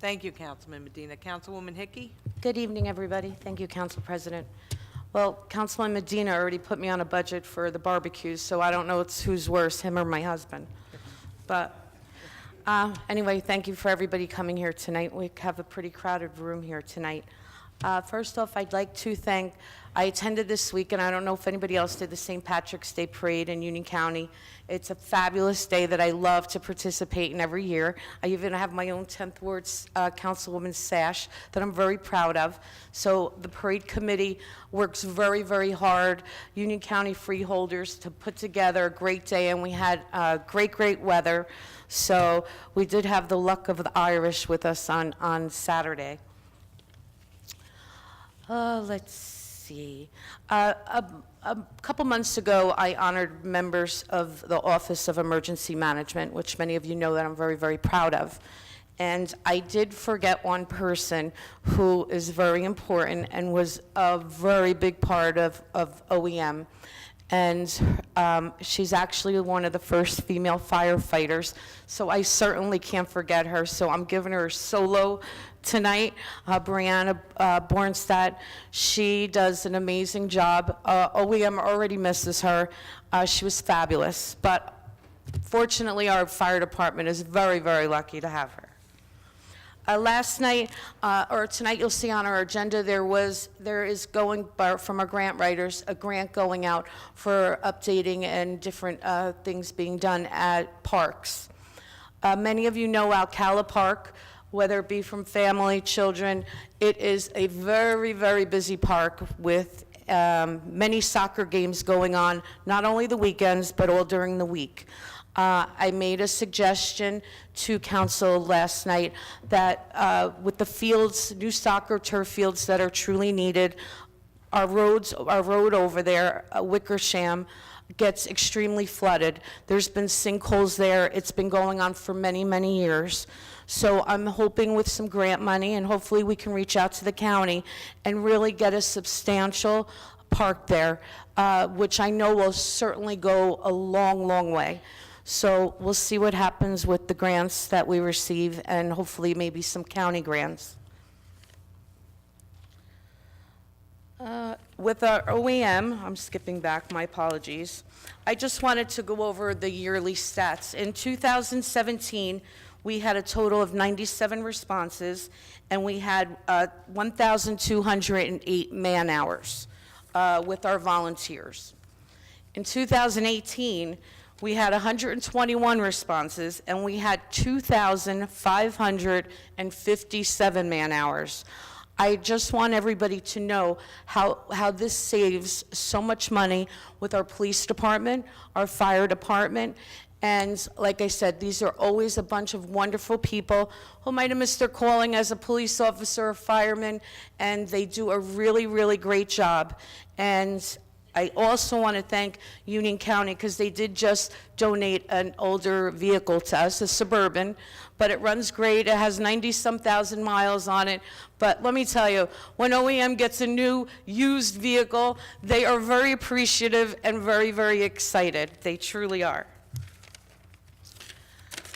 Thank you, Councilman Medina. Councilwoman Hickey? Good evening, everybody. Thank you, Council President. Well, Councilman Medina already put me on a budget for the barbecues, so I don't know who's worse, him or my husband. But anyway, thank you for everybody coming here tonight. We have a pretty crowded room here tonight. First off, I'd like to thank, I attended this week, and I don't know if anybody else did, the St. Patrick's Day Parade in Union County. It's a fabulous day that I love to participate in every year. I even have my own 10th Ward Councilwoman sash that I'm very proud of. So the parade committee works very, very hard, Union County freeholders, to put together a great day, and we had great, great weather. So we did have the luck of the Irish with us on Saturday. Let's see. A couple months ago, I honored members of the Office of Emergency Management, which many of you know that I'm very, very proud of. And I did forget one person who is very important and was a very big part of OEM. And she's actually one of the first female firefighters, so I certainly can't forget her. So I'm giving her a solo tonight. Brianna Bornstadt, she does an amazing job. OEM already misses her. She was fabulous, but fortunately our fire department is very, very lucky to have her. Last night, or tonight, you'll see on our agenda, there is going, from our grant writers, a grant going out for updating and different things being done at parks. Many of you know Alcala Park, whether it be from family, children. It is a very, very busy park with many soccer games going on, not only the weekends, but all during the week. I made a suggestion to council last night that with the fields, new soccer turf fields that are truly needed, our road over there, Wickersham, gets extremely flooded. There's been sinkholes there. It's been going on for many, many years. So I'm hoping with some grant money, and hopefully we can reach out to the county and really get a substantial park there, which I know will certainly go a long, long way. So we'll see what happens with the grants that we receive, and hopefully maybe some county grants. With our OEM, I'm skipping back, my apologies. I just wanted to go over the yearly stats. In 2017, we had a total of 97 responses, and we had 1,208 man-hours with our volunteers. In 2018, we had 121 responses, and we had 2,557 man-hours. I just want everybody to know how this saves so much money with our police department, our fire department, and like I said, these are always a bunch of wonderful people who might have missed their calling as a police officer or fireman, and they do a really, really great job. And I also want to thank Union County, because they did just donate an older vehicle to us, a Suburban, but it runs great. It has 90-some thousand miles on it. But let me tell you, when OEM gets a new used vehicle, they are very appreciative and very, very excited. They truly are.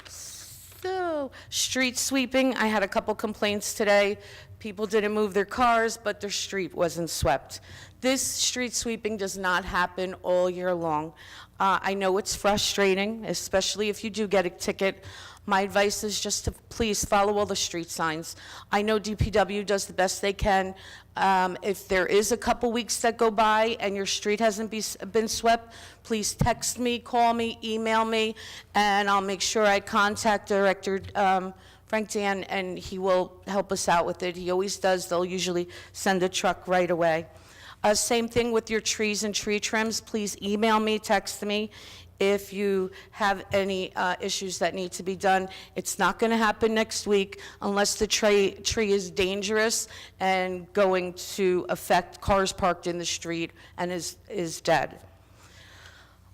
So, street sweeping, I had a couple complaints today. People didn't move their cars, but their street wasn't swept. This street sweeping does not happen all year long. I know it's frustrating, especially if you do get a ticket. My advice is just to please follow all the street signs. I know DPW does the best they can. If there is a couple weeks that go by and your street hasn't been swept, please text me, call me, email me, and I'll make sure I contact Director Frank Dan, and he will help us out with it. He always does. They'll usually send a truck right away. Same thing with your trees and tree trims. Please email me, text me if you have any issues that need to be done. It's not going to happen next week unless the tree is dangerous and going to affect cars parked in the street and is dead.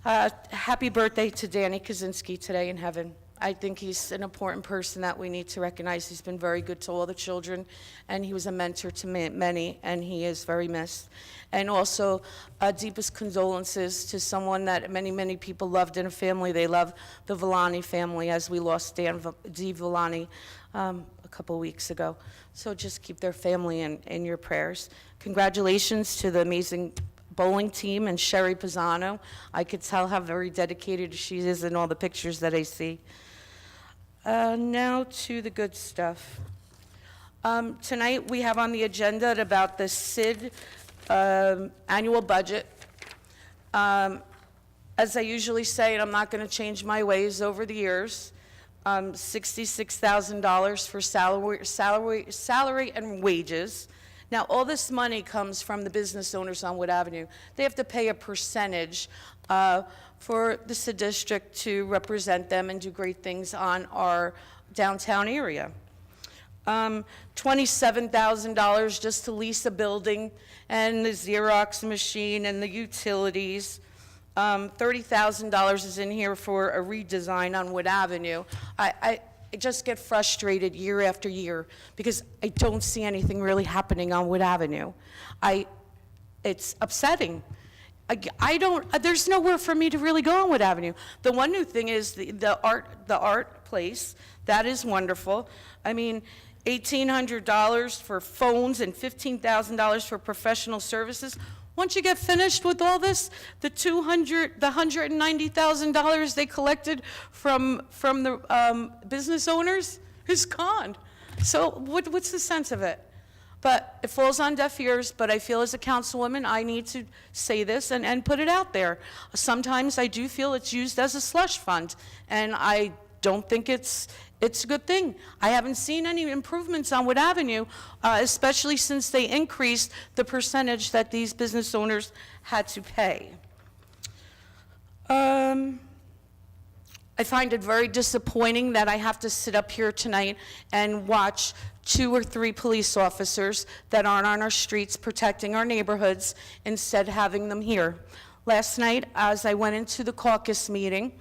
Happy birthday to Danny Kaczynski today in heaven. I think he's an important person that we need to recognize. He's been very good to all the children, and he was a mentor to many, and he is very missed. And also, deepest condolences to someone that many, many people loved in a family. They love the Villani family, as we lost Dee Villani a couple weeks ago. So just keep their family in your prayers. Congratulations to the amazing bowling team and Sherry Pisano. I could tell how very dedicated she is in all the pictures that I see. Now to the good stuff. Tonight we have on the agenda about the SID annual budget. As I usually say, and I'm not going to change my ways over the years, $66,000 for salary and wages. Now, all this money comes from the business owners on Wood Avenue. They have to pay a percentage for the SID district to represent them and do great things on our downtown area. $27,000 just to lease a building and the Xerox machine and the utilities. $30,000 is in here for a redesign on Wood Avenue. I just get frustrated year after year because I don't see anything really happening on Wood Avenue. It's upsetting. There's nowhere for me to really go on Wood Avenue. The one new thing is the art place. That is wonderful. I mean, $1,800 for phones and $15,000 for professional services. Once you get finished with all this, the $190,000 they collected from the business owners is gone. So what's the sense of it? But it falls on deaf ears, but I feel as a councilwoman, I need to say this and put it out there. Sometimes I do feel it's used as a slush fund, and I don't think it's a good thing. I haven't seen any improvements on Wood Avenue, especially since they increased the percentage that these business owners had to pay. I find it very disappointing that I have to sit up here tonight and watch 2 or 3 police officers that aren't on our streets protecting our neighborhoods, instead having them here. Last night, as I went into the caucus meeting,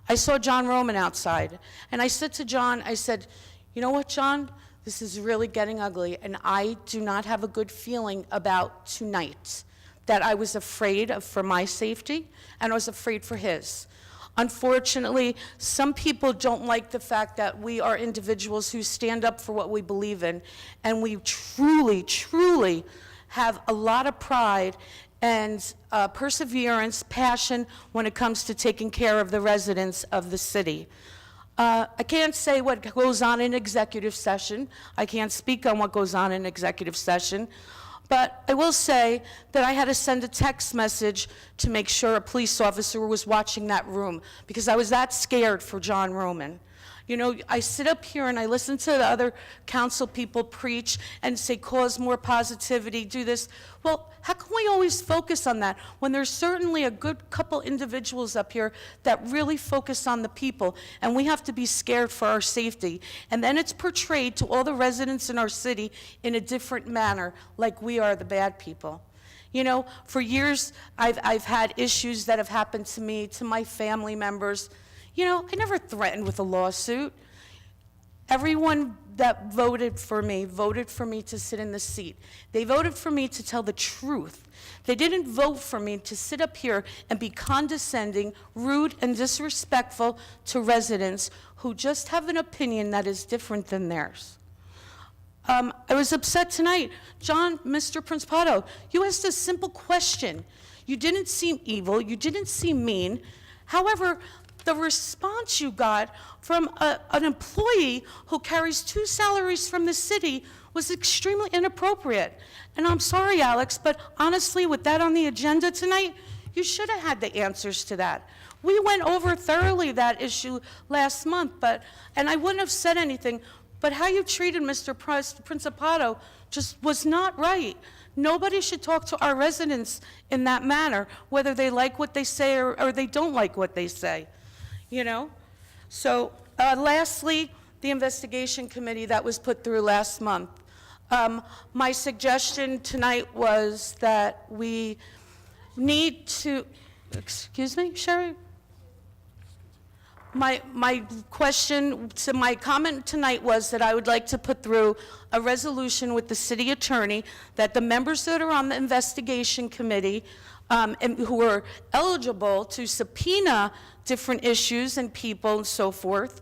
I saw John Roman outside, and I said to John, I said, you know what, John, this is really getting ugly, and I do not have a good feeling about tonight, that I was afraid for my safety, and I was afraid for his. Unfortunately, some people don't like the fact that we are individuals who stand up for what we believe in, and we truly, truly have a lot of pride and perseverance, passion when it comes to taking care of the residents of the city. I can't say what goes on in executive session. I can't speak on what goes on in executive session. But I will say that I had to send a text message to make sure a police officer was watching that room, because I was that scared for John Roman. You know, I sit up here and I listen to the other council people preach and say, cause more positivity, do this. Well, how can we always focus on that when there's certainly a good couple individuals up here that really focus on the people, and we have to be scared for our safety. And then it's portrayed to all the residents in our city in a different manner, like we are the bad people. You know, for years, I've had issues that have happened to me, to my family members. You know, I never threatened with a lawsuit. Everyone that voted for me to sit in the seat. They voted for me to tell the truth. They didn't vote for me to sit up here and be condescending, rude, and disrespectful to residents who just have an opinion that is different than theirs. I was upset tonight. John, Mr. Principato, you asked a simple question. You didn't seem evil. You didn't seem mean. However, the response you got from an employee who carries 2 salaries from the city was extremely inappropriate. And I'm sorry, Alex, but honestly, with that on the agenda tonight, you should have had the answers to that. We went over thoroughly that issue last month, and I wouldn't have said anything, but how you treated Mr. Principato just was not right. Nobody should talk to our residents in that manner, whether they like what they say or they don't like what they say. You know? So lastly, the investigation committee that was put through last month. My suggestion tonight was that we need to, excuse me, Sherry? My comment tonight was that I would like to put through a resolution with the city attorney that the members that are on the investigation committee and who are eligible to subpoena different issues and people and so forth,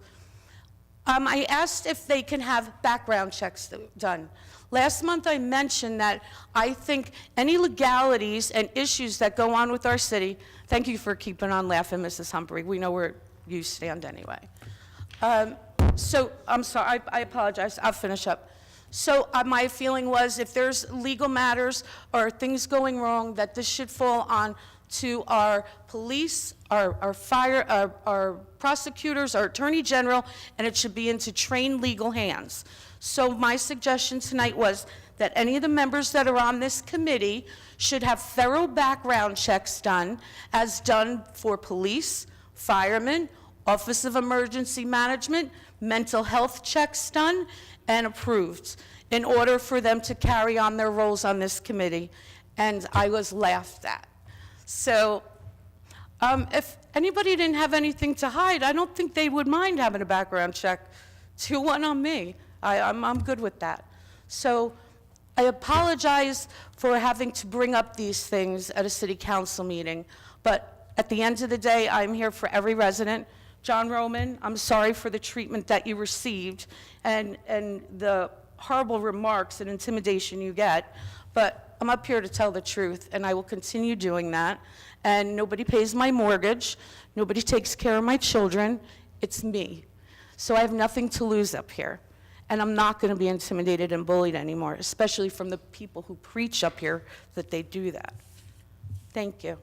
I asked if they can have background checks done. Last month, I mentioned that I think any legalities and issues that go on with our city, thank you for keeping on laughing, Mrs. Humphrey. We know where you stand anyway. So, I'm sorry, I apologize. I'll finish up. So my feeling was if there's legal matters or things going wrong, that this should fall on to our police, our fire, our prosecutors, our attorney general, and it should be into trained legal hands. So my suggestion tonight was that any of the members that are on this committee should have thorough background checks done, as done for police, firemen, Office of Emergency Management, mental health checks done, and approved in order for them to carry on their roles on this committee. And I was laughed at. So if anybody didn't have anything to hide, I don't think they would mind having a background check. 2-1 on me. I'm good with that. So I apologize for having to bring up these things at a city council meeting, but at the end of the day, I'm here for every resident. John Roman, I'm sorry for the treatment that you received and the horrible remarks and intimidation you get, but I'm up here to tell the truth, and I will continue doing that. And nobody pays my mortgage, nobody takes care of my children, it's me. So I have nothing to lose up here, and I'm not going to be intimidated and bullied anymore, especially from the people who preach up here that they do that. Thank you.